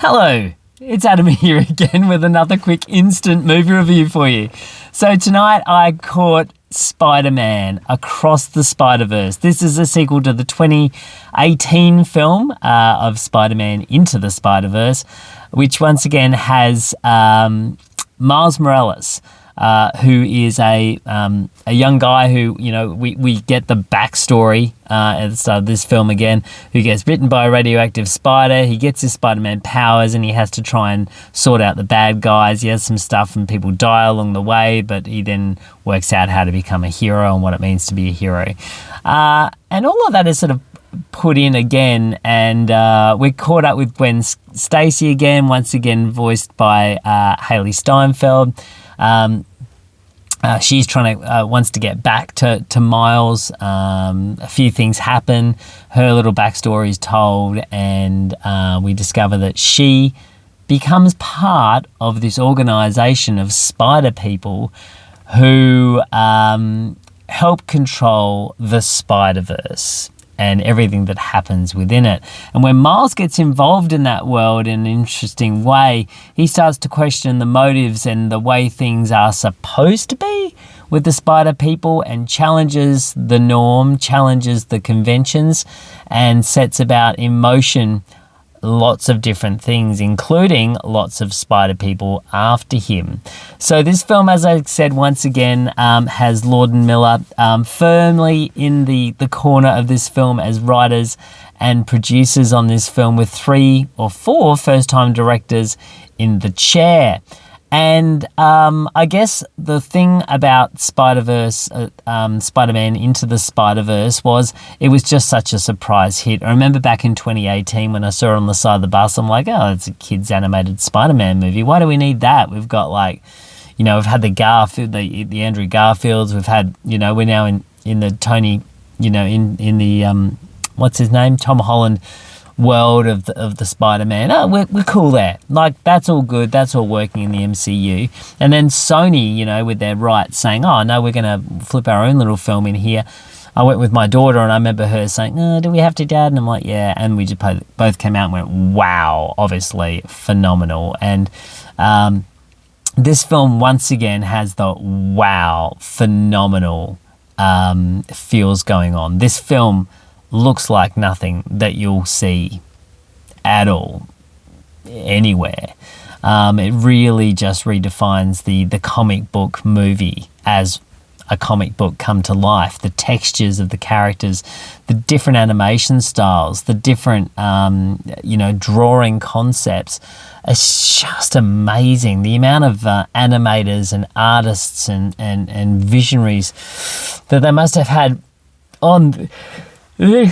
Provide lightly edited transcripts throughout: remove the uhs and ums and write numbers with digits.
Hello, it's Adam here again with another quick instant movie review for you. So tonight I caught Spiderman Across the Spiderverse. This is a sequel to the 2018 film of Spider-Man Into the Spiderverse, which once again has Miles Morales, who is a young guy who, we get the backstory at the start of this film again, who gets bitten by a radioactive spider. He gets his Spider-Man powers and he has to try and sort out the bad guys. He has some stuff and people die along the way, but he then works out how to become a hero and what it means to be a hero. And all of that is sort of put in again, and we're caught up with Gwen Stacy again, once again voiced by Haley Steinfeld. She's trying to wants to get back to Miles. A few things happen. Her little backstory is told, and we discover that she becomes part of this organization of spider people who help control the Spiderverse and everything that happens within it. And when Miles gets involved in that world in an interesting way, he starts to question the motives and the way things are supposed to be with the spider people, and challenges the norm, challenges the conventions, and sets about in motion lots of different things, including lots of spider people after him. So this film, as I said, once again, has Lord and Miller firmly in the corner of this film as writers and producers on this film, with 3 or 4 first-time directors in the chair. And I guess the thing about Spiderverse, Spider-Man Into the Spiderverse, was it was just such a surprise hit. I remember back in 2018 when I saw it on the side of the bus, I'm like, oh, it's a kid's animated Spider-Man movie. Why do we need that? We've got we've had the Garfield, the Andrew Garfields. We've had, we're now in the Tony, in the, what's his name? Tom Holland world of the Spider-Man. Oh, we're cool there. That's all good. That's all working in the MCU. And then Sony, with their rights, saying, oh, no, we're going to flip our own little film in here. I went with my daughter and I remember her saying, oh, do we have to, Dad? And I'm like, yeah. And we just both came out and went, wow, obviously phenomenal. And this film once again has the wow, phenomenal feels going on. This film looks like nothing that you'll see at all anywhere. It really just redefines the comic book movie as a comic book come to life. The textures of the characters, the different animation styles, the different drawing concepts. It's just amazing. The amount of animators and artists and visionaries that they must have had on. I'm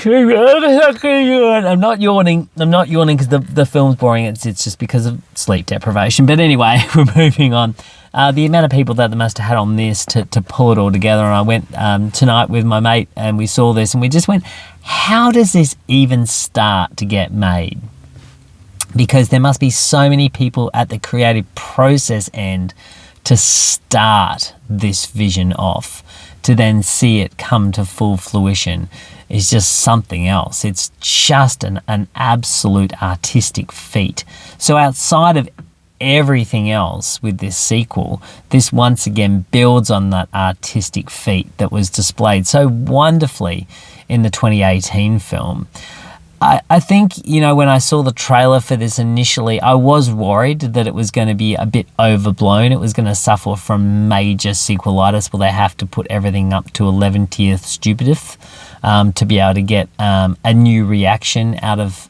not yawning because the film's boring. It's just because of sleep deprivation. But anyway, we're moving on. The amount of people that they must have had on this to pull it all together. And I went tonight with my mate and we saw this and we just went, how does this even start to get made? Because there must be so many people at the creative process end to start this vision off, to then see it come to full fruition, is just something else. It's just an absolute artistic feat. So outside of everything else with this sequel, this once again builds on that artistic feat that was displayed so wonderfully in the 2018 film. I think, when I saw the trailer for this initially, I was worried that it was going to be a bit overblown. It was going to suffer from major sequelitis where they have to put everything up to 11th stupidith to be able to get a new reaction out of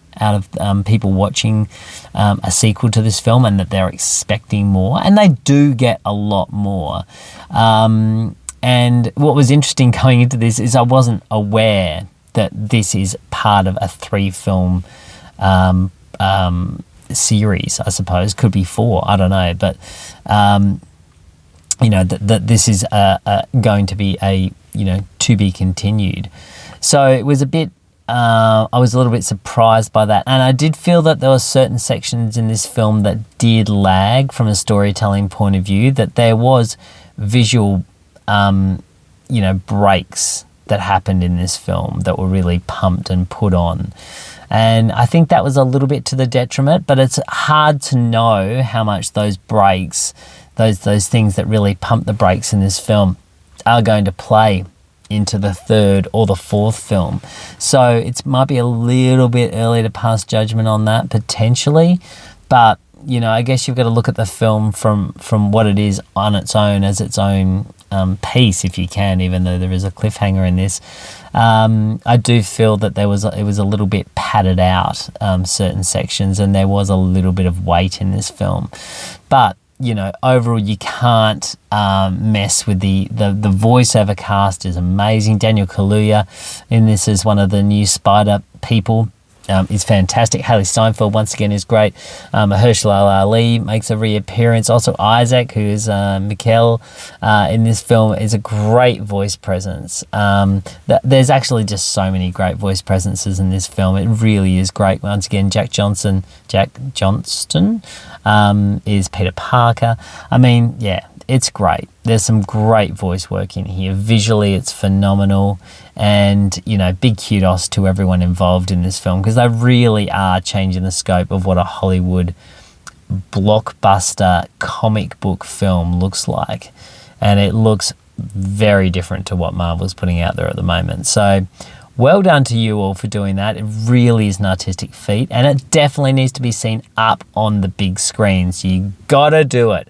people watching a sequel to this film, and that they're expecting more. And they do get a lot more. And what was interesting going into this is I wasn't aware that this is part of a 3-film series, I suppose. Could be 4, I don't know. But, that this is going to be a, to be continued. So it was a bit, I was a little bit surprised by that. And I did feel that there were certain sections in this film that did lag from a storytelling point of view, that there was visual, breaks that happened in this film that were really pumped and put on. And I think that was a little bit to the detriment, but it's hard to know how much those breaks, those things that really pump the brakes in this film, are going to play into the third or the fourth film. So it might be a little bit early to pass judgment on that potentially, but you know, I guess you've got to look at the film from what it is on its own, as its own piece, if you can, even though there is a cliffhanger in this. I do feel that it was a little bit padded out, certain sections, and there was a little bit of weight in this film. But, you know, overall, you can't mess with the voiceover cast is amazing. Daniel Kaluuya in this is one of the new Spider people. Is fantastic. Haley Steinfeld once again is great. Mahershala Ali makes a reappearance. Also Isaac, who is Mikhail in this film, is a great voice presence. There's actually just so many great voice presences in this film. It really is great. Once again, Jack Johnston is Peter Parker. I mean, yeah, it's great. There's some great voice work in here. Visually, it's phenomenal. And, you know, big kudos to everyone involved in this film, because they really are changing the scope of what a Hollywood blockbuster comic book film looks like. And it looks very different to what Marvel's putting out there at the moment. So well done to you all for doing that. It really is an artistic feat, and it definitely needs to be seen up on the big screen. So you gotta do it.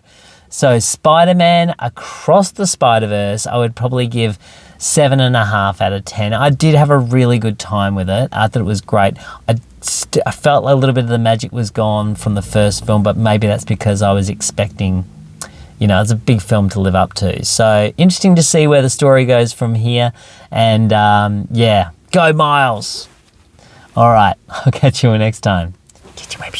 So Spider-Man Across the Spiderverse, I would probably give 7.5 out of 10. I did have a really good time with it. I thought it was great. I felt like a little bit of the magic was gone from the first film, but maybe that's because I was expecting, you know, it's a big film to live up to. So interesting to see where the story goes from here. And yeah, go Miles. All right, I'll catch you next time. Get your web.